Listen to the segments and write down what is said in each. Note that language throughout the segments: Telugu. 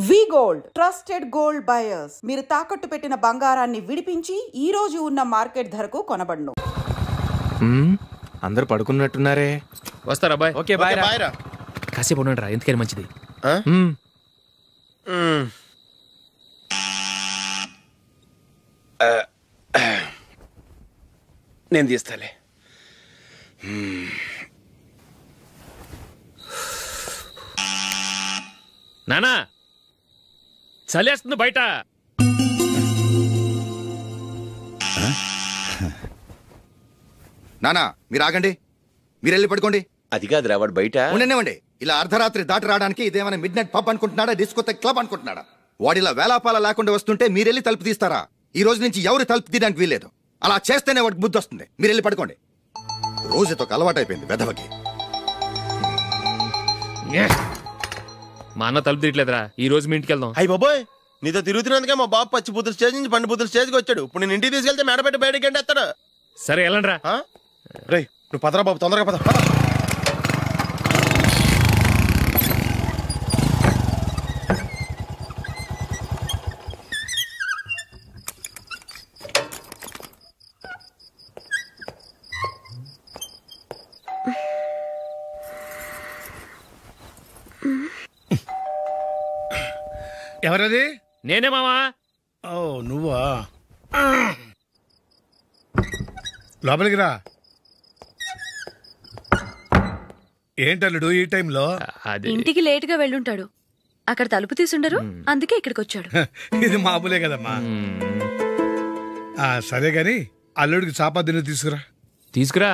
వి గోల్డ్ ట్రస్టెడ్ గోల్డ్ బయర్స్. మీరు తాకట్టు పెట్టిన బంగారాన్ని విడిపించి ఈ రోజు ఉన్న మార్కెట్ ధరకు కొనబడును. అందరూ పడుకున్నట్టున్నారే. వస్తారా బాయ్? ఓకే బాయ్ రా. కాసేపు ఉండండి రా, ఎందుకని మంచిది. నేను తీస్తాలే. నానా చలేస్తుంది బయట. నానా మీరు ఆగండి, మీరు వెళ్ళి పడుకోండి. అది కాదురా, వాడు బయట ఉండనివ్వండి. ఇలా అర్ధరాత్రి దాటి రావడానికి ఇదేమైనా mid night pub అనుకుంటున్నాడా, discotheque club అనుకుంటున్నాడా? వాడిలా వేలాపాల లేకుండా వస్తుంటే మీరెళ్ళి తలుపు తీస్తారా? ఈ రోజు నుంచి ఎవరు తలుపు తీయడానికి వీల్లేదు. అలా చేస్తేనే వాడికి బుద్ధి వస్తుంది. మీరు వెళ్ళి పడుకోండి. రోజుతో అలవాటు అయిపోయింది వెధవకి. మా అన్న తలుపు తీయట్లేదురా, ఈ రోజు మీ ఇంటికి వెళ్దాం. అయ్యి బాబోయ్, నీతో తిరుగుతున్నందుకే మా బాబు పచ్చి బుద్ధుల స్టేజ్ నుంచి పండు బుద్ధుల స్టేజ్కి వచ్చాడు. ఇప్పుడు నేను ఇంటికి తీసుకెళ్తే మేడపెట్టి బయటకి ఎండేస్తాడు. సరే వెళ్ళండి రా. రేయ్ నువ్వు పదరా బాబు, తొందరగా పద. ఎవరది? నేనే మావా. ఓ నువ్వా? లోపలికి రా. ఏంటల్లుడు ఈ టైంలో? ఇంటికి లేట్ గా వెళ్ళుంటాడు, అక్కడ తలుపు తీసుండరు, అందుకే ఇక్కడికి వచ్చాడు. ఇది మామూలే కదమ్మా. సరే గాని అల్లుడికి చాపాదిని తీసుకురా. తీసుకురా.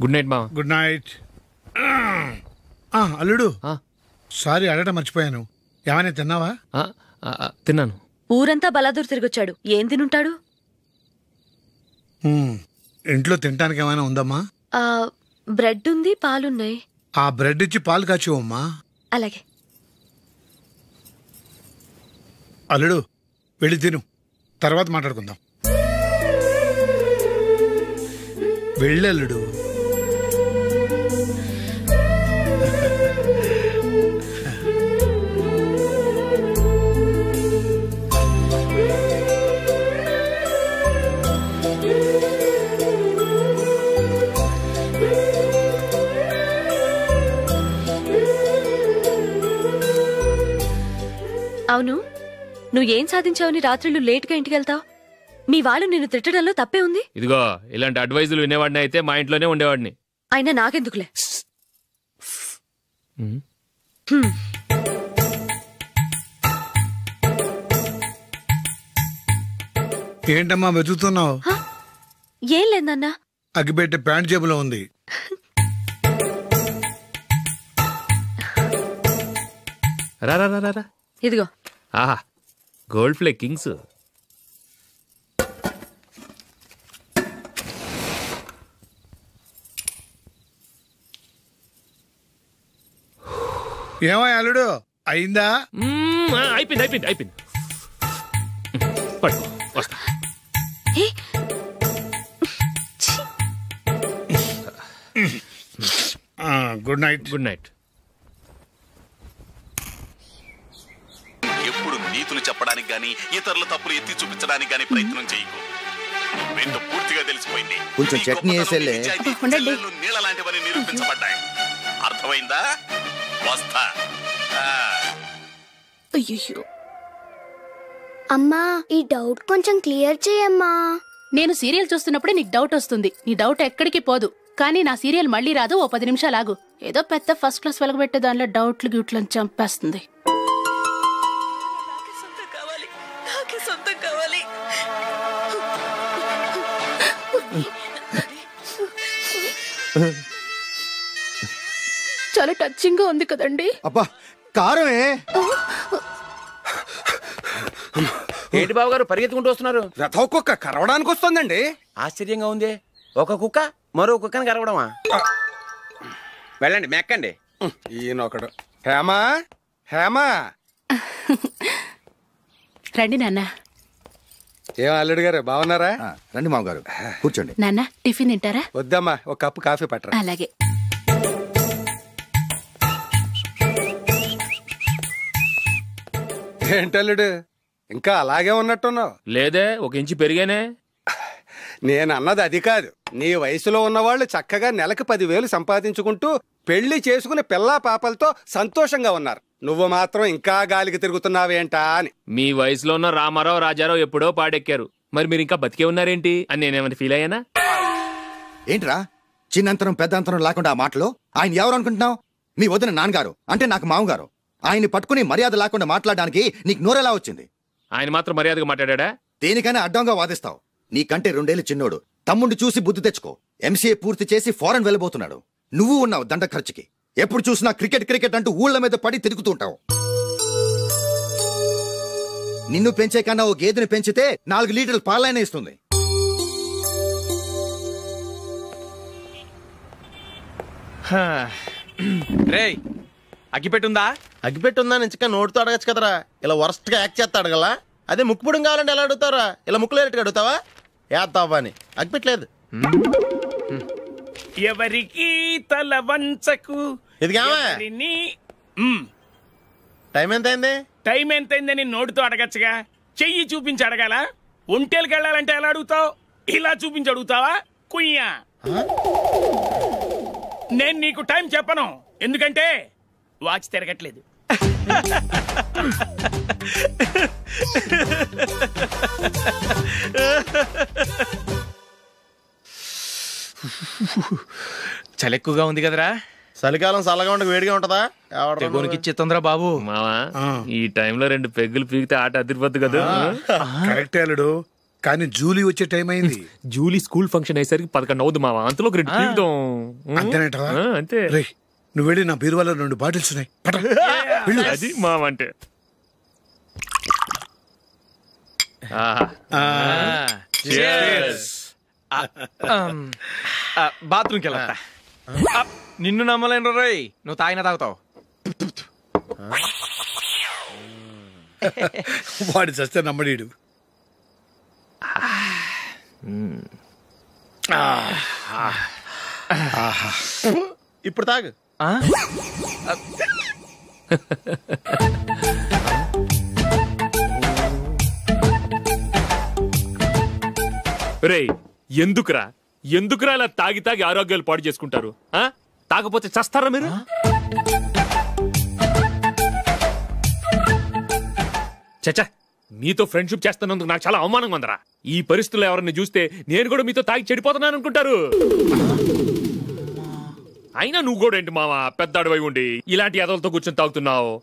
గుడ్ నైట్ మావా. Good night. అల్లుడు సారీ అడగటం మర్చిపోయాను. ఏమైనా తిన్నావా? తిన్నాను. ఊరంతా బలాదూర్ తిరిగొచ్చాడు, ఏం తినుంటాడు? ఇంట్లో తినటానికి ఏమైనా ఉందమ్మా? బ్రెడ్ ఉంది, పాలున్నాయి. ఆ బ్రెడ్ ఇచ్చి పాలు కాచివమ్మా. అలాగే. అల్లుడు వెళ్ళి తిను, తర్వాత మాట్లాడుకుందాం. వెళ్ళల్లుడు. అవును, నువ్వేం సాధించావని రాత్రులు లేట్గా ఇంటికి వెళ్తావు? మీ వాళ్ళు నిన్ను తిట్టడంలో తప్పే ఉంది. ఇదిగో ఇలాంటి అడ్వైజులు వినేవాడిని అయితే మా ఇంట్లోనే ఉండేవాడిని. అయినా నాకెందుకులే. ఏంటమ్మా వెతుకుతున్నావు? ఏం లేదన్నా. అగ్గిపెట్టే ప్యాంట్ జేబులో ఉంది. రా. ఇదిగో. ఆహా, గోల్డ్ ఫ్లే కింగ్స్. ఏమో అల్లుడు అయిందా? అయిపోయింది. పడుకో, వస్తా. Good night. Good night. ఎప్పుడు నీతులు చెప్పడానికి గాని ఇతరుల తప్పులు ఎత్తి చూపించడానికి గాని ప్రయత్నం చేయకు. రెండు పూర్తిగా తెలిసిపోయింది. కొంచెం చట్నీ వేసేలే. నీళ్ళ లాంటివని నిరూపించబడ్డాయి. అర్థమైందా? వస్తా. అయ్యో అమ్మా, ఈ డౌట్ కొంచెం క్లియర్ చేయమ్మా. నేను సీరియల్ చూస్తున్నప్పుడే నీకు డౌట్ వస్తుంది. నీ డౌట్ ఎక్కడికి పోదు. కానీ నా సీరియల్ మళ్ళీ రాదు. ఓ 10 నిమిషాలు ఆగు. ఏదో పెద్ద ఫస్ట్ క్లాస్ వెలగబెట్టే దానిలో డౌట్లు గ్యూట్లను చంపేస్తుంది. చాలా టచింగ్ గా ఉంది కదండి. అబ్బా కారమే. ఏంటి బాబు గారు పరిగెత్తుకుంటూ వస్తున్నారు? రథ కుక్క కరవడానికి వస్తుందండి. ఆశ్చర్యంగా ఉంది. ఒక కుక్క మరో కుక్కని కరవడమా? వెళ్ళండి, మెక్కండి. ఈయనొకడు. హేమా, రండి నాన్న. ఏం అల్లుడు గారు బాగున్నారా? రండి మామగారు కూర్చోండి. నాన్న టిఫిన్ తింటారా? వద్దమ్మా, ఒక కప్పు కాఫీ పట్టరా. అలాగే. ఏంటల్లుడు ఇంకా అలాగే ఉన్నట్టున్నావు? లేదే, ఒక ఇంచు పెరిగానే. నేను అన్నది అది కాదు. నీ వయసులో ఉన్నవాళ్ళు చక్కగా నెలకు 10,000 సంపాదించుకుంటూ పెళ్లి చేసుకుని పిల్లా పాపలతో సంతోషంగా ఉన్నారు. నువ్వు మాత్రం ఇంకా గాలికి తిరుగుతున్నావేంటా అని. మీ వయసులో ఉన్న రామారావు రాజారావు ఎప్పుడో పాడెక్కారు, మరి మీరు ఇంకా బతికే ఉన్నారేంటి అని నేనేమైనా ఫీల్ అయ్యానా? ఏంట్రా చిన్నంతరం పెద్దంతరం లేకుండా ఆ మాటలో? ఆయన ఎవరు అనుకుంటున్నావు? మీ వదిన నాన్నగారు, అంటే నాకు మామగారు. ఆయన్ని పట్టుకుని మర్యాద లేకుండా మాట్లాడడానికి నీకు నోరెలా వచ్చింది? ఆయన మాత్రం మర్యాదగా మాట్లాడా? దేనికైనా అడ్డంగా వాదిస్తావు. నీకంటే 2 ఏళ్లు చిన్నోడు. తమ్ముండి చూసి బుద్ధి తెచ్చుకో. ఎంసీఏ పూర్తి చేసి ఫారెన్ వెళ్ళబోతున్నాడు. నువ్వు ఉన్నావు దండ ఖర్చుకి. ఎప్పుడు చూసినా క్రికెట్ క్రికెట్ అంటూ ఊళ్ళ మీద పడి తిరుగుతూ ఉంటావు. నిన్ను పెంచే కన్నా ఓ గేదెని పెంచితే 4 లీటర్లు పాలైనా ఇస్తుంది. రేయ్, అగ్గిపెట్టుందా? అగ్గిపెట్టుందా నుంచి నోటితో అడగచ్చు కదరా. ఇలా వరస్ట్ గా యాక్ట్ చేస్తా అడగలా? అదే ముక్కుపుడం కావాలంటే ఎలా అడుగుతారా? ఇలా ముక్కులేటట్టుగా అడుగుతావా? ఏత్తావా అని. అగ్గిపెట్టలేదు. ఎవరికి తల వంచకు. ఇది టైం ఎంత అయింది? టైం ఎంతైందని నోటితో అడగచ్చుగా, చెయ్యి చూపించి అడగాల? ఒంటేలకు వెళ్ళాలంటే ఎలా అడుగుతావు? ఇలా చూపించి అడుగుతావా? కుయ్యా, నేను నీకు టైం చెప్పను, ఎందుకంటే వాచ్ తిరగట్లేదు. చలి ఎక్కువగా ఉంది కదరా? చలికాలం చల్లగా ఉండక వేడిగా ఉంటదా? తెగోనికి తొందర బాబు. మావా, ఈ టైంలో 2 పెగ్గులు పీకితే ఆట అదిరిపోద్దు కదా. కరెక్టే అల్లుడు, కానీ జూలీ వచ్చే టైం అయింది. జూలీ స్కూల్ ఫంక్షన్ అయ్యేసరికి 11 అవుద్ది మావా. అంతలో 2 పీకుతాం. అంతేనేటవా? అంతే. రేయ్, నువ్వు వెళ్ళి నా బీరువాలో 2 బాటిల్స్ ఉన్నాయి. అది మావా అంటే. బాత్రూమ్కి వెళ్తా. నిన్ను నమ్మలేను రోయ్, నువ్వు తాగినా తాగుతావు. వాడి చస్తే నమ్మడీడు. ఇప్పుడు తాగు. రేయ్, ఎందుకురా ఇలా తాగి తాగి ఆరోగ్యాలు పాడు చేసుకుంటారు? తాగపోతే చస్తారా మీరు? చచ్చా, మీతో ఫ్రెండ్షిప్ చేస్తున్నందుకు నాకు చాలా అవమానంగా ఉందరా. ఈ పరిస్థితుల్లో ఎవరిని చూస్తే నేను కూడా మీతో తాగి చెడిపోతున్నాను అనుకుంటారు. అయినా నువ్వు కూడా ఏంటి మావా, పెద్ద అడవై ఉండి ఇలాంటి ఎదలతో కూర్చొని తాగుతున్నావు?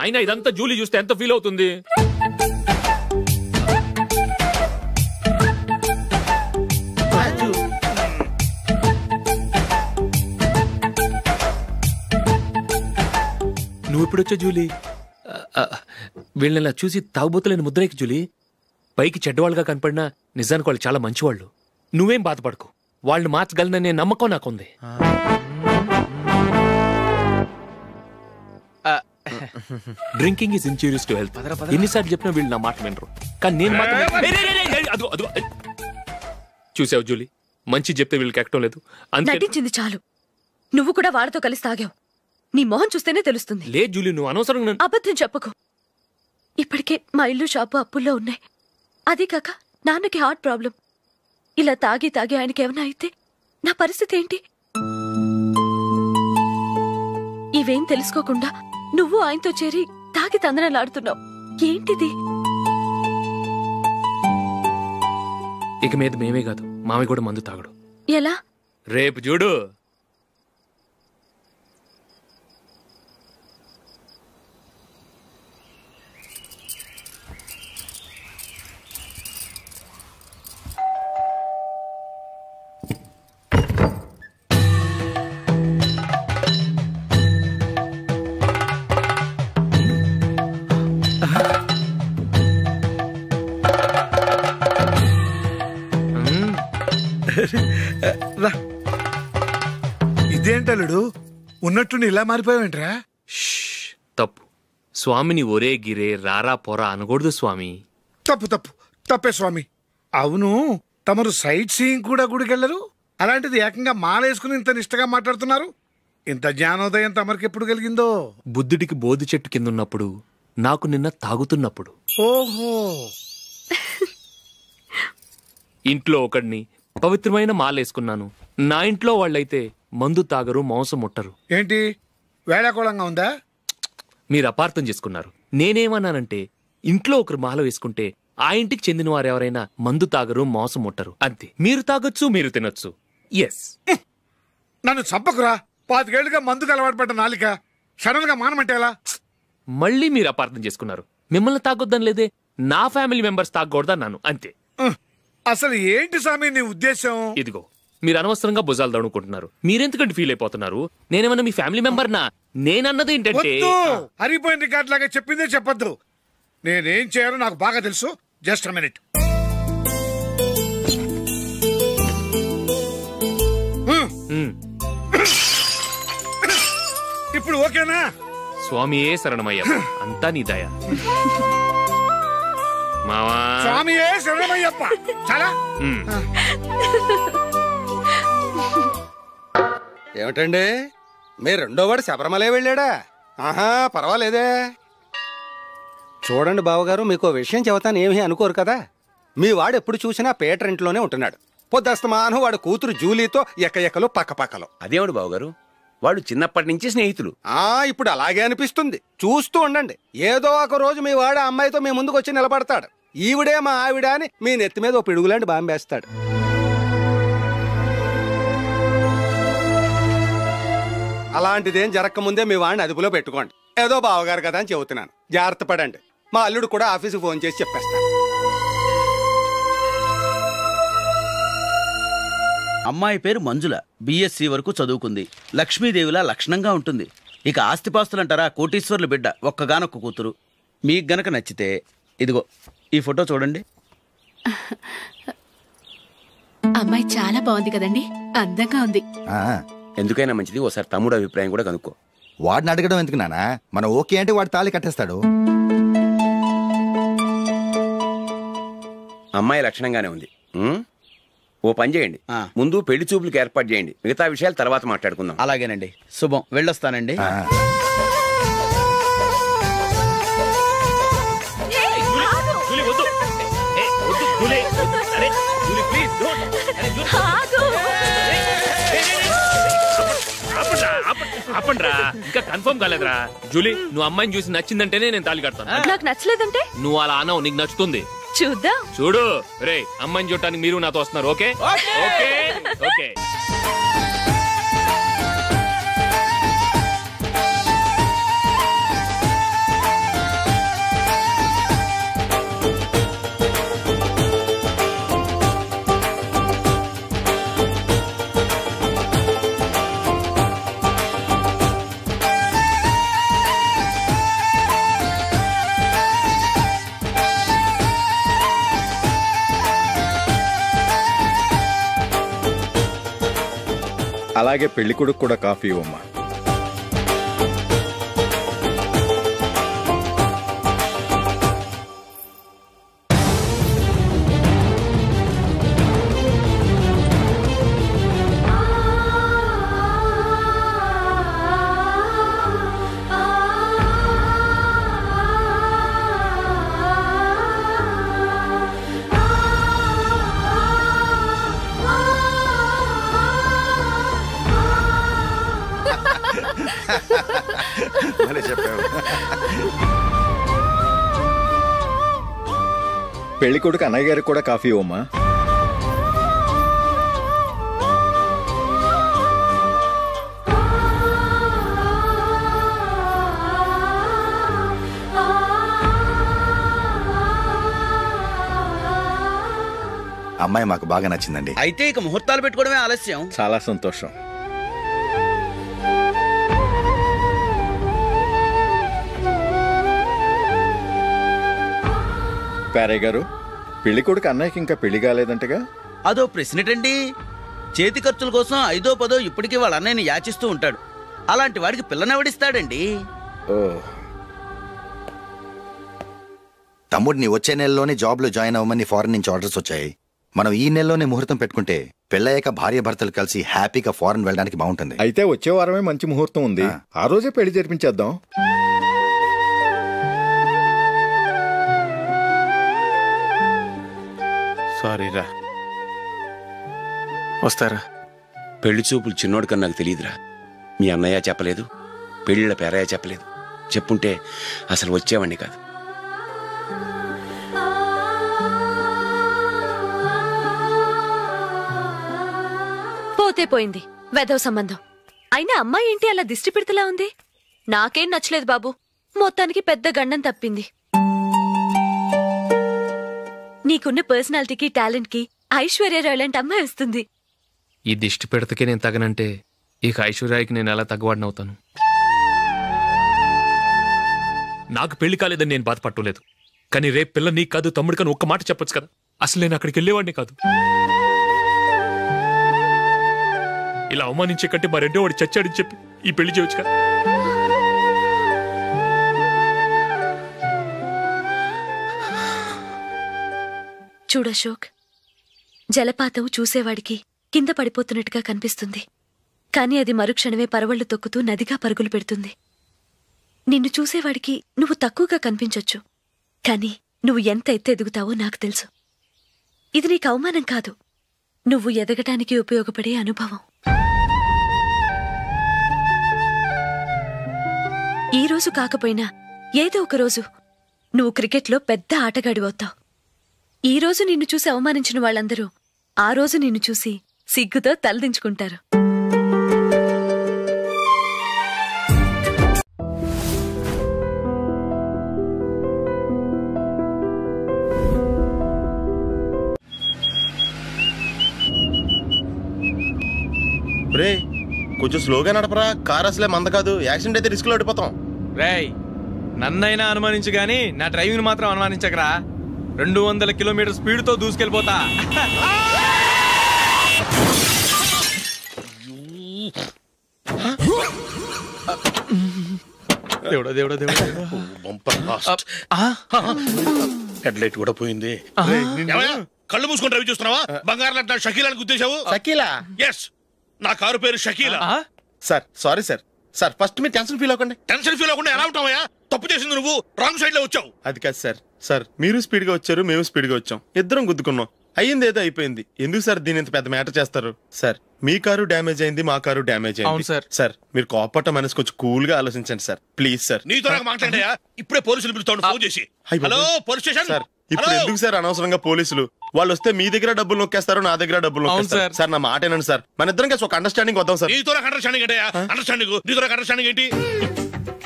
అయినా ఇదంతా జూలీ చూస్తే ఎంత ఫీల్ అవుతుంది? నువ్వు ఇప్పుడొచ్చా జూలీ? వీళ్ళని చూసి తాగుబోతులేని ముద్రేకి జూలీ. పైకి చెడ్డవాళ్ళుగా కనపడినా నిజానికి వాళ్ళు చాలా మంచివాళ్ళు. నువ్వేం బాధపడకు, వాళ్ళని మార్చగలననే నమ్మకం నాకుంది. Drinking is injurious to health. ఎన్నిసార్లు చెప్పినా వీళ్ళు నా మాట వినరు, కానీ నేను మాత్రం. చూసావు జూలీ, మంచి చెప్తే వీళ్ళకి ఎక్కడం లేదు. నటించింది చాలు. నువ్వు కూడా వాళ్ళతో కలిసి తాగావు. నీ మొహం చూస్తేనే తెలుస్తుంది. లే జూలీ, నువ్వు అనవసరంగా అబద్ధం చెప్పకు. ఇప్పటికే మా ఇల్లు షాపు అప్పుల్లో ఉన్నాయి. అదే కాక నాన్నకి హార్ట్ ప్రాబ్లం. ఇలా తాగి తాగి ఆయనకి ఏమైనా అయితే నా పరిస్థితి ఏంటి? ఇవేం తెలుసుకోకుండా నువ్వు ఆయనతో చేరి తాగి తందనలాడుతున్నావు. ఏంటిది? ఇక మీద మేమే కాదు, మావి కూడా మందు తాగడు. ఎలా? రేపు చూడు. ఇదేంటలుడు ఉన్నట్టుండి ఇలా మారిపోయావేంట్రా? తప్పు. స్వామిని ఒరే గిరే రారా పోరా అనకూడదు స్వామి. తప్పే స్వామి. అవును, తమరు సైట్ సీయింగ్ కూడా గుడికెళ్లరు, అలాంటిది ఏకంగా మాలేసుకుని ఇంత నిష్టగా మాట్లాడుతున్నారు. ఇంత జ్ఞానోదయం తమరికి ఎప్పుడు కలిగిందో? బుద్ధుడికి బోధి చెట్టు కిందున్నప్పుడు, నాకు నిన్న తాగుతున్నప్పుడు. ఓహో. ఇంట్లో ఒకడిని పవిత్రమైన మాలేసుకున్నాను. నా ఇంట్లో వాళ్ళైతే మందు తాగరు, మాంసం ముట్టరు. ఏంటి వేళాకోళంగా ఉందా? మీరు అపార్థం చేసుకున్నారు. నేనేమన్నానంటే ఇంట్లో ఒకరు మాల వేసుకుంటే ఆ ఇంటికి చెందిన వారు ఎవరైనా మందు తాగరు, మాంసం ముట్టరు, అంతే. మీరు తాగొచ్చు, మీరు తినొచ్చు. ఎస్. నన్ను చంపకురా. 5 ఏళ్లుగా మందుకు అలవాటు పడ్డ నాలిక సడన్ గా మానమంటే ఎలా? మళ్ళీ మీరు అపార్థం చేసుకున్నారు. మిమ్మల్ని తాగొద్దని లేదే, నా ఫ్యామిలీ మెంబర్స్ తాగకూడదన్నాను, అంతే. అసలు ఏంటి స్వామి నీ ఉద్దేశం? ఇదిగో మీరు అనవసరంగా భుజాలు దడుకుంటున్నారు. మీరెందుకంటే ఫీల్ అయిపోతున్నారు? నేనేమన్నా మీ ఫ్యామిలీ మెంబర్నా? నేనన్నది ఏంటంటే హరిపోయిన రికార్డ్ లాగా చెప్పిందే చెప్పొద్దు. నేనేం చేయాలో నాకు బాగా తెలుసు. Just minute. ఇప్పుడు ఓకేనా? స్వామియే శరణమయ్య, అంతా నీ దయ. మావా స్వామియే శరణమయ్యప్ప. చాలా ఏమిటండి, మీ రెండోవాడు శబరిమలే వెళ్ళాడా? ఆహా, పర్వాలేదే. చూడండి బావగారు, మీకు విషయం చెబుతాను, ఏమీ అనుకోరు కదా. మీ వాడు ఎప్పుడు చూసినా పేటర్ ఇంట్లోనే ఉంటున్నాడు. పొద్దస్తమానం వాడు కూతురు జూలీతో ఎక్కలు పక్కపక్కలు. అదేవాడు బావగారు, వాడు చిన్నప్పటి నుంచి స్నేహితులు. ఇప్పుడు అలాగే అనిపిస్తుంది. చూస్తూ ఉండండి, ఏదో ఒక రోజు మీ వాడు అమ్మాయితో మీ ముందుకు వచ్చి నిలబడతాడు. ఈవిడే మా ఆవిడ అని మీ నెత్తి మీద ఓ పిడుగులాంటి బాంబేస్తాడు. అలాంటిదేం జరగకముందే మీ వాడిని అదుపులో పెట్టుకోండి. ఏదో బావగారు కదా అని చెబుతున్నాను, జాగ్రత్త పడండి. మా అల్లుడు కూడా ఆఫీసుకు ఫోన్ చేసి చెప్పేస్తాను. అమ్మాయి పేరు మంజుల, బిఎస్సి వరకు చదువుకుంది. లక్ష్మీదేవిలా లక్షణంగా ఉంటుంది. ఇక ఆస్తిపాస్తులంటారా, కోటీశ్వర్లు బిడ్డ, ఒక్కగానొక్క కూతురు. మీకు గనక నచ్చితే ఇదిగో ఈ ఫోటో చూడండి. అమ్మాయి చాలా బాగుంది కదండి, అందంగా ఉంది. ఎందుకైనా మంచిది ఓసారి తమ్ముడు అభిప్రాయం కూడా కనుక్కో. వాడిని అడగడం ఎందుకు నానా? మనం ఓకే అంటే వాడు తాళి కట్టేస్తాడు. అమ్మాయి లక్షణంగానే ఉంది. ఓ పని చేయండి, ముందు పెళ్లి చూపులకు ఏర్పాటు చేయండి, మిగతా విషయాలు తర్వాత మాట్లాడుకుందాం. అలాగేనండి. శుభం, వెళ్ళొస్తానండి. ఆపండ్రా, ఇంకా కన్ఫర్మ్ కాలేదురా. జూలీ, నువ్వు అమ్మాయిని చూసి నచ్చిందంటేనే నేను తాళి కడతాను. నాకు నచ్చలేదంటే నువ్వు అలా అనవు, నీకు నచ్చుతుంది. చూద్దాం. చూడు రే, అమ్మాయిని చూడటానికి మీరు నాతో వస్తున్నారు. Okay okay okay. అలాగే పెళ్లి కొడుకు కూడా కాఫీ ఇవ్వమ్మా. పెళ్లి కొడుకు అన్నయ్య గారికి కూడా కాఫీ ఇవ్వమ్మా. అమ్మాయి మాకు బాగా నచ్చిందండి. అయితే ఇక ముహూర్తాలు పెట్టుకోవడమే ఆలస్యం. చాలా సంతోషం. పేరయ్య గారు, పెళ్లి కొడుకు అన్నయ్యకి ఇంకా పెళ్లి కాలేదంటగా? అదో ప్రశ్నటండి. చేతి ఖర్చుల కోసం 5దో 10దో ఇప్పటికీ వాళ్ళ అన్నయ్యని యాచిస్తూ ఉంటాడు. అలాంటి వాడికి పిల్లనెవడిస్తాడండి? తమ్ముడిని వచ్చే నెలలోనే జాబ్లో జాయిన్ అవ్వమని ఫారెన్ నుంచి ఆర్డర్స్ వచ్చాయి. మనం ఈ నెలలోనే ముహూర్తం పెట్టుకుంటే పెళ్ళయ్యాక భార్య భర్తలు కలిసి హ్యాపీగా ఫారెన్ వెళ్ళడానికి బాగుంటుంది. అయితే వచ్చే వారమే మంచి ముహూర్తం ఉంది, ఆ రోజే పెళ్లి జరిపించేద్దాం. సారీరా. వస్తారా? పెళ్లి చూపులు చిన్నోడు కన్నా నాకు తెలియదురా. మీ అన్నయ్య చెప్పలేదు, పెళ్ళిళ్ళ పేరయ్య చెప్పలేదు. చెప్పుంటే అసలు వచ్చేవాడిని కాదు. పోతే పోయింది వెధవ సంబంధం. అయినా అమ్మాయి ఏంటి అలా దిష్టి పెడతలా ఉంది? నాకేం నచ్చలేదు బాబు. మొత్తానికి పెద్ద గండం తప్పింది. నీకున్న పర్సనాలిటీకి టాలెంట్ కి ఐశ్వర్యరాయ్ లాంటి అమ్మాయి వస్తుంది. ఈ దిష్టి పెడతకే నేను తగనంటే ఇక ఐశ్వర్యాకి నేను ఎలా తగ్గవాడినవుతాను? నాకు పెళ్లి కాలేదని నేను బాధపట్టలేదు, కానీ రేపు పిల్ల నీకు కాదు తమ్ముడు కానీ ఒక్క మాట చెప్పొచ్చు కదా. అసలు నేను అక్కడికి వెళ్ళేవాడిని కాదు. ఇలా అవమానించే కంటే మా రెండో వాడు చచ్చాడని చెప్పి ఈ పెళ్లి చేయొచ్చు కదా. చూడశోక్, జలపాతం చూసేవాడికి కింద పడిపోతున్నట్టుగా కనిపిస్తుంది, కానీ అది మరుక్షణమే పరవళ్లు తొక్కుతూ నదిగా పరుగులు పెడుతుంది. నిన్ను చూసేవాడికి నువ్వు తక్కువగా కనిపించొచ్చు, కానీ నువ్వు ఎంత ఎత్తు ఎదుగుతావో నాకు తెలుసు. ఇది నీకు అవమానం కాదు, నువ్వు ఎదగటానికి ఉపయోగపడే అనుభవం. ఈ రోజు కాకపోయినా ఏదో ఒక రోజు నువ్వు క్రికెట్లో పెద్ద ఆటగాడివవుతావు. ఈ రోజు నిన్ను చూసి అవమానించిన వాళ్ళందరూ ఆ రోజు నిన్ను చూసి సిగ్గుతో తలదించుకుంటారు. రే కొంచెం స్లోగా నడపరా, కార్ అసలే మంద కాదు. యాక్సిడెంట్ అయితే రిస్క్ లో ఓడిపోతాం. రేయ్, నన్నైనా అనుమానించు గాని నా డ్రైవింగ్ మాత్రం అనుమానించకరా. 200 కిలోమీటర్ స్పీడ్ తో దూసుకెళ్ళిపోతా. దేవుడా దేవుడా దేవుడా, హెడ్ లైట్ కూడా పోయింది. కళ్ళు మూసుకొని రవి చూస్తున్నావా? బంగారం అంటే షకీలాని గుర్తించావు? షకీలా? ఎస్, నా కారు పేరు Shakeela. Sir sorry sir. Sir first మీరు టెన్షన్ ఫీల్ అవ్వకండి. టెన్షన్ ఫీల్ అవ్వకుండా ఎలా ఉంటావయ్యా? తప్పు చేసింది నువ్వు, రాంగ్ సైడ్ లో వచ్చావు. అది కాదు సార్. సార్ మీరు స్పీడ్ గా వచ్చారు, మేము స్పీడ్ గా వచ్చాం, ఇద్దరం గుద్దుకున్నాం. అయ్యింది ఏదో అయిపోయింది. ఎందుకు సార్ దీని ఇంత పెద్ద మ్యాటర్ చేస్తారు? సార్ మీ కారు డ్యామేజ్ అయింది, మా కారు డ్యామేజ్ అయింది. సార్ సార్ మీరు కోపట్ట మనసు కొంచెం కూల్ గా ఆలోచించండి సార్, ప్లీజ్ సార్. నీతో నాకు మాట్లాడాయా? ఇప్పుడే పోలీసులు పిలుస్తాను, ఫోన్ చేసి. Hello police station. సార్ ఇప్పుడు ఎందుకు సార్ అనవసరంగా పోలీసులు? వాళ్ళు వస్తే మీ దగ్గర డబ్బులు నొక్కేస్తారు, నా దగ్గర డబ్బులు నొక్కేస్తారు. సార్ నా మాట ఏనండి సార్, మన ఇద్దరం కలిసి ఒక అండర్స్టాండింగ్ వద్దాం సార్. నీతో నాకు అండర్స్టాండింగ్ అంటే అండర్స్టాండింగ్, నీతో నాకు అండర్స్టాండింగ్ ఏంటి?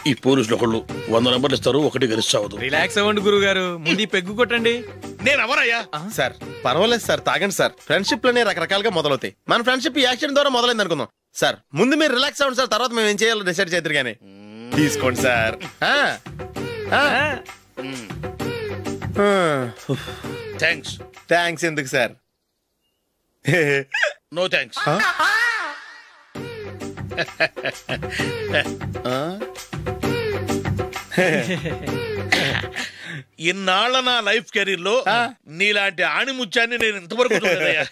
ఈ పోలీసులు ఒకళ్ళు 100 నెంబర్లు ఇస్తారు, ఒకటి గెలుస్తావు. రిలాక్స్ అవ్వండి గురువు గారు, ముందు పెగ్గు కొట్టండి. నేను ఎవరయ్యా? సార్ పర్వాలేదు సార్, తాగండి సార్. ఫ్రెండ్షిప్ లోనే రకరకాలుగా మొదలవుతాయి. మన ఫ్రెండ్షిప్ ఈ యాక్సిడెంట్ ద్వారా మొదలైంది అనుకుందాం. సార్ ముందు మీరు రిలాక్స్ అవ్వండి సార్, తర్వాత మేము ఏం చేయాలో డిసైడ్ చేద్దరు కానీ. తీసుకోండి సార్. థ్యాంక్స్. థ్యాంక్స్ ఎందుకు సార్? No thanks. ఇన్నాళ్ళ నా లైఫ్ కెరీర్ లో నీలాంటి ఆణిముత్యాన్ని నేను ఇంతవరకు చూడలేదయ్యా.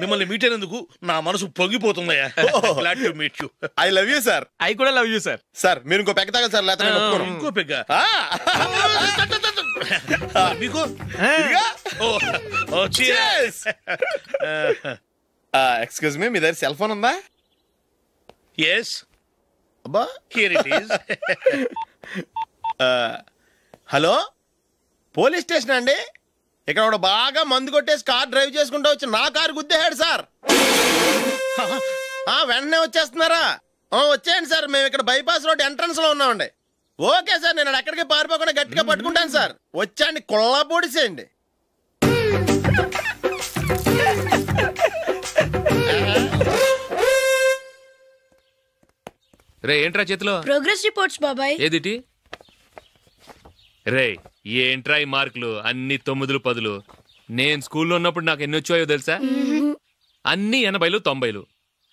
మిమ్మల్ని మీట్ అయినందుకు నా మనసు పొంగిపోతుందయ్యా. Glad to meet you. I love you sir. I కూడా లవ్ యూ సార్. సార్ మీరు ఇంకో పెగ్గ తాగాలి సార్, లేకపోతే ఇంకో పెగ్గ మీకు. ఎక్స్క్యూజ్ మీ, మీ దగ్గర సెల్ ఫోన్ ఉందా? ఎస్. అబ్బా here it is. Hello police station అండి. ఇక్కడ ఒకడు బాగా మందు కొట్టేసి కార్ డ్రైవ్ చేసుకుంటూ వచ్చి నా కారు గుద్దేశాడు సార్. వెంటనే వచ్చేస్తున్నారా? వచ్చేయండి సార్, మేము ఇక్కడ బైపాస్ రోడ్ ఎంట్రన్స్ లో ఉన్నామండి. ఓకే సార్, నేను ఎక్కడికి పారిపోకుండా గట్టిగా పట్టుకుంటాను సార్. వచ్చాండి, కుళ్ళా పొడిసేయండి. రే ఏంట్రా చేతిలో? ప్రోగ్రెస్ రిపోర్ట్స్ బాబాయ్. ఏదిటి? రే ఏంట్రా ఈ మార్కులు అన్ని 9లు 10లు? నేను స్కూల్లో ఉన్నప్పుడు నాకు ఎన్ని వచ్చాయో తెలుసా? అన్ని 80లు 90లు.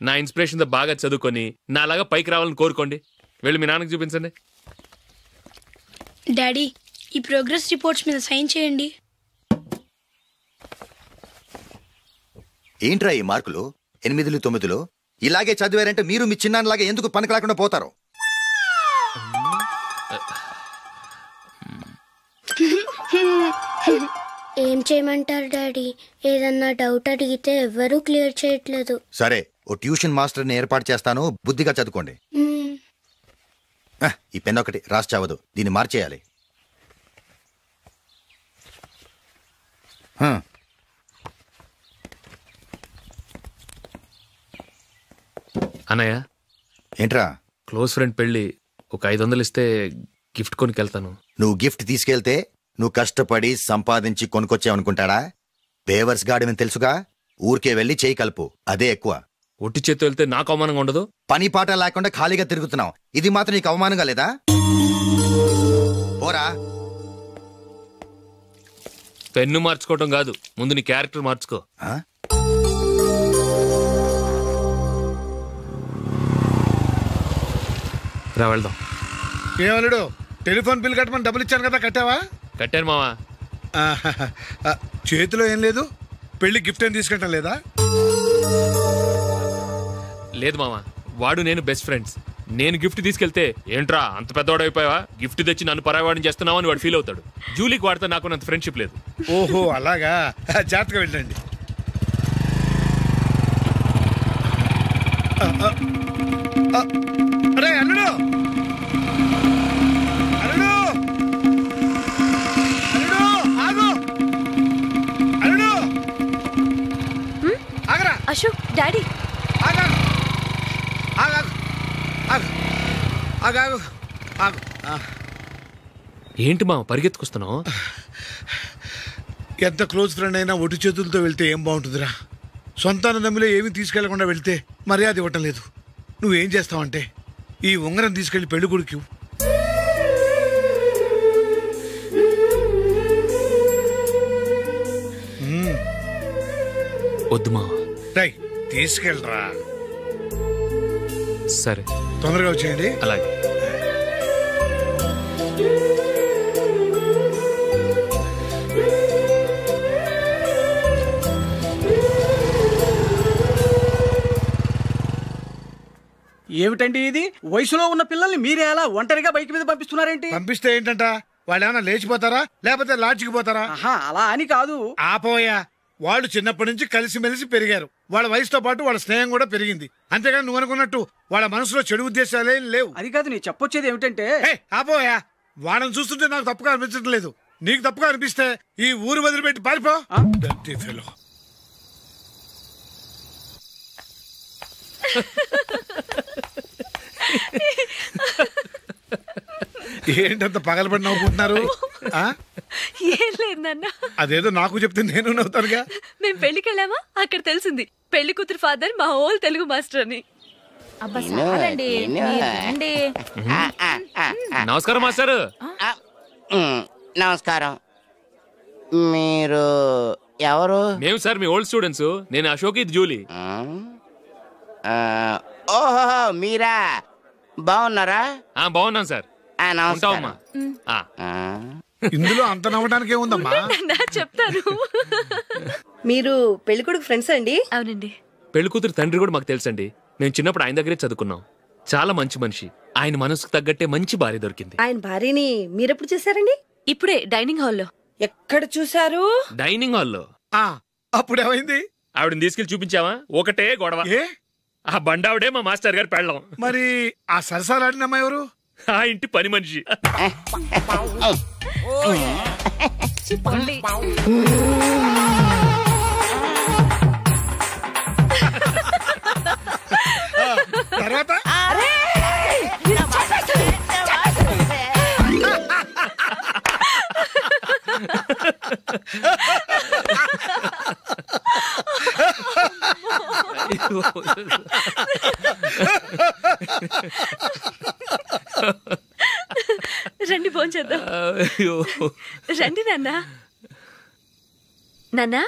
నా ఇన్స్పిరేషన్ తో బాగా చదువుకొని నాలాగా పైకి రావాలని కోరుకోండి. వెళ్ళి మీ నాన్నకి చూపించండి. డాడీ ఈ ప్రోగ్రెస్ రిపోర్ట్స్ మీద సైన్ చేయండి. ఏంట్రా ఈ మార్కులు 8, 9? ఇలాగే చదివారంటే మీరు మీ చిన్నాన్నలాగా ఎందుకు పనికి లేకుండా పోతారు? ఏం చేయమంటారు డాడీ? ఏదన్నా డౌట్ అడిగితే ఎవ్వరూ క్లియర్ చేయట్లేదు. సరే, ఓ ట్యూషన్ మాస్టర్ని ఏర్పాటు చేస్తాను, బుద్ధిగా చదువుకోండి. ఈ పెన్ ఒకటి రాసి చావదు, దీన్ని మార్చేయాలి. అన్నయ్య, ఏంట్రా? క్లోజ్ ఫ్రెండ్ పెళ్లి, ఒక 500 ఇస్తే గిఫ్ట్ కొనుకెళ్తాను. నువ్వు గిఫ్ట్ తీసుకెళ్తే నువ్వు కష్టపడి సంపాదించి కొనుక్కొచ్చావనుకుంటాడా? పేవర్స్ గాడివని తెలుసుగా, ఊరికే వెళ్ళి చేయి కలుపు, అదే ఎక్కువ. ఒట్టి చేత్తో వెళ్తే నాకు అవమానంగా ఉండదు? పని పాట లేకుండా ఖాళీగా తిరుగుతున్నావు, ఇది మాత్రం నీకు అవమానంగా లేదా? పోరా. పెన్ను మార్చుకోవటం కాదు, ముందు నీ క్యారెక్టర్ మార్చుకో. రా వెళ్దాం. ఏమలుడు, టెలిఫోన్ బిల్ కట్టమని డబ్బులు ఇచ్చాను కదా, కట్టావా? కట్టాను మావా. చేతిలో ఏం లేదు, పెళ్లి గిఫ్ట్ ఏం తీసుకుంటాం లేదా? లేదు మావా, వాడు నేను బెస్ట్ ఫ్రెండ్స్. నేను గిఫ్ట్ తీసుకెళ్తే ఏంట్రా అంత పెద్దవాడైపోయావా, గిఫ్ట్ తెచ్చి నన్ను పరాయవాడిని చేస్తున్నావు అని వాడు ఫీల్ అవుతాడు. జూలీకి వాడితే నాకు అంత ఫ్రెండ్షిప్ లేదు. ఓహో అలాగా, జాగ్రత్తగా వెళ్ళండి. అరే అల్లుడు, అల్లుడు, అల్లుడు, ఆగు, అల్లుడు, ఆగరా. అశోక్, డాడీ, ఆగు, ఆగు, ఆగు, ఆగు, ఆగు. ఏంటి మా పరిగెత్తుకొస్తున్నావు? ఎంత క్లోజ్ ఫ్రెండ్ అయినా ఒటి చేతులతో వెళ్తే ఏం బాగుంటుందిరా. సొంతాన నమ్మిలో ఏమీ తీసుకెళ్లకుండా వెళ్తే మర్యాద ఇవ్వటం లేదు. నువ్వేం చేస్తావంటే ఈ ఉంగరం తీసుకెళ్లి పెళ్లి కొడుకు. వద్దు మా. రై, తీసుకెళ్ళరా. సరే, తొందరగా వచ్చేయండి. అలాగే. ఏమిటండి ఇది? వయసులో ఉన్న పిల్లల్ని మీరే అలా ఒంటరిగా బైక్ మీద పంపిస్తున్నారేంటి? పంపిస్తే ఏంటంట, వాళ్ళు ఏమైనా లేచిపోతారా లేకపోతే లాడ్జికి పోతారా? అలా అని కాదు. ఆపోయా, వాళ్ళు చిన్నప్పటి నుంచి కలిసిమెలిసి పెరిగారు. వాళ్ళ వయసుతో పాటు వాళ్ళ స్నేహం కూడా పెరిగింది. అంతేగాని నువ్వు అనుకున్నట్టు వాళ్ళ మనసులో చెడు ఉద్దేశాలేం లేవు. అది కాదు, నేను చెప్పొచ్చేది ఏమిటంటే, ఆపోయా, వాళ్ళని చూస్తుంటే నాకు తప్పుగా అనిపించడం లేదు. నీకు తప్పుగా అనిపిస్తే ఈ ఊరు వదిలిపెట్టి పారిపో. ఏంటంత పగలబడి నవ్వుకుంటున్నారు? ఏం లేదు నాన్న. అదేదో నాకు చెప్తే నేను నవ్వుతానుగా. మేము పెళ్లికి వెళ్ళామా, అక్కడ తెలిసింది పెళ్లి కూతురు ఫాదర్ మా హోల్ తెలుగు మాస్టర్ అని. నమస్కారం మాస్టర్. నమస్కారం. మీరు ఎవరు? మేము సార్ మీ ఓల్డ్ స్టూడెంట్స్. నేను అశోక్, ఇది జూలీ. ఓహో, మీరా? బాగున్నారా? బాగున్నాను సార్. నమస్కారం. ఇందులో అంత నవ్వడానికి ఏముందమ్మా? చెప్తాను. మీరు పెళ్లి కొడుకు ఫ్రెండ్స్ అండి? అవునండి. పెళ్లి కూతురు తండ్రి కూడా మాకు తెలుసండి. మేము చిన్నప్పుడు ఆయన దగ్గరే చదువుకున్నాం. చాలా మంచి మనిషి. ఆయన మనసుకు తగ్గట్టే మంచి భార్య దొరికింది. ఆయన భార్యని మీరెప్పుడు చూసారండి? ఇప్పుడే డైనింగ్ హాల్లో. ఎక్కడ చూసారు? డైనింగ్ హాల్లో. అప్పుడు ఏమైంది? ఆవిడని తీసుకెళ్లి చూపించావా? ఒకటే గొడవ. ఆ బండావిడే మా మాస్టర్ గారు పెళ్ళం. మరి ఆ సరసాలాడినమ్మా ఎవరు? ఆ ఇంటి పని మనిషి. తర్వాత రండి భోంచేద్దాం. రండి నాన్న. నాన్నా,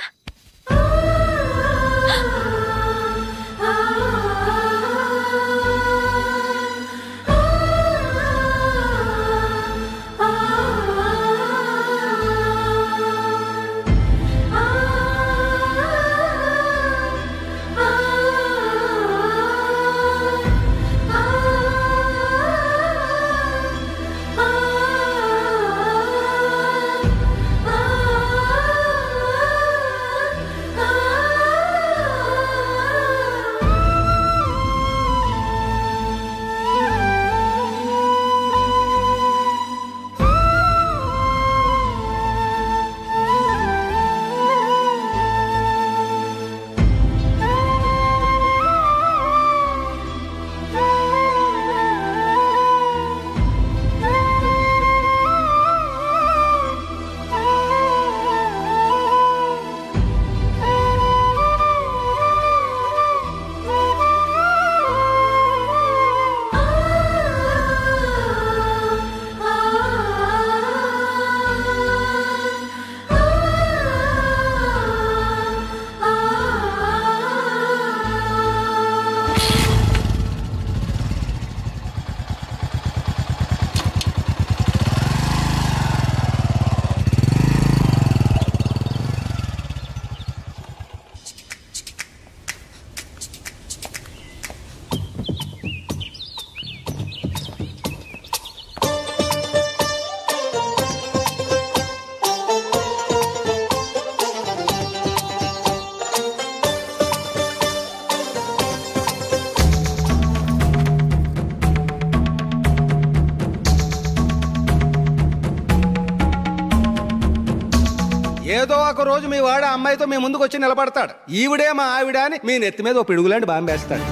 ఏదో ఒక రోజు మీ వాడు అమ్మాయితో మీ ముందుకు వచ్చి నిలబడతాడు. ఈవిడే మా ఆవిడ అని మీ నెత్తి మీద ఓ పిడుగులాంటి బాంబేస్తాడు.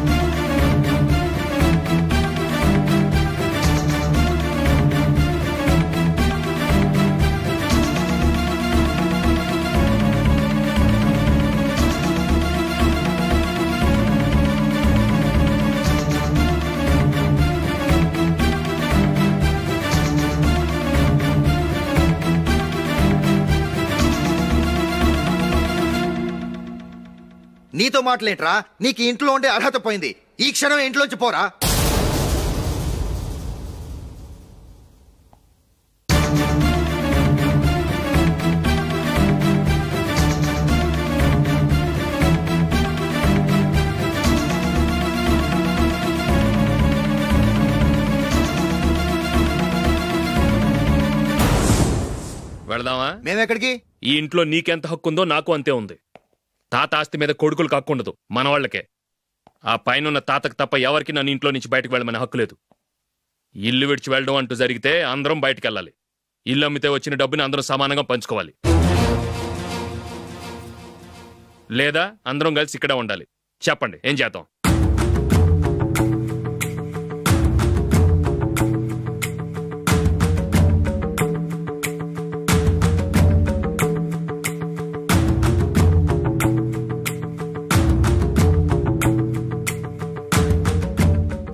నీతో మాటలేంట్రా? నీకు ఇంట్లో ఉండే అర్హత పోయింది. ఈ క్షణం ఇంట్లోంచి పోరా. వెళదామా? మేమెక్కడికి? ఈ ఇంట్లో నీకెంత హక్కు ఉందో నాకు అంతే ఉంది. తాత ఆస్తి మీద కొడుకులకు హక్కు ఉండదు, మన వాళ్లకే. ఆ పైన తాతకు తప్ప ఎవరికి నన్ను ఇంట్లో నుంచి బయటకు వెళ్ళమని హక్కు లేదు. ఇల్లు విడిచి వెళ్ళడం అంటూ జరిగితే అందరం బయటకు వెళ్ళాలి. ఇల్లు అమ్మితే వచ్చిన డబ్బుని అందరం సమానంగా పంచుకోవాలి. లేదా అందరం కలిసి ఇక్కడే ఉండాలి. చెప్పండి, ఏం చేద్దాం?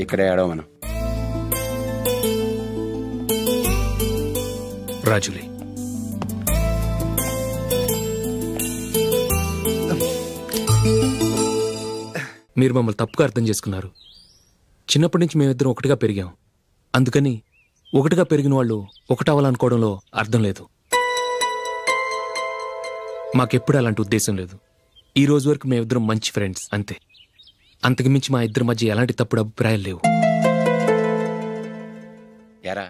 ఇక్కడే ఆడవ మనం. రాజులీ, మీరు మమ్మల్ని తప్పుగా అర్థం చేసుకున్నారు. చిన్నప్పటి నుంచి మేమిద్దరం ఒకటిగా పెరిగాం. అందుకని ఒకటిగా పెరిగిన వాళ్ళు ఒకటవ్వాలనుకోవడంలో అర్థం లేదు. మాకెప్పుడు అలాంటి ఉద్దేశం లేదు. ఈ రోజు వరకు మేమిద్దరం మంచి ఫ్రెండ్స్ అంతే. అంతకుమించి మా ఇద్దరి మధ్య ఎలాంటి తప్పుడు అభిప్రాయాలు లేవు. యారా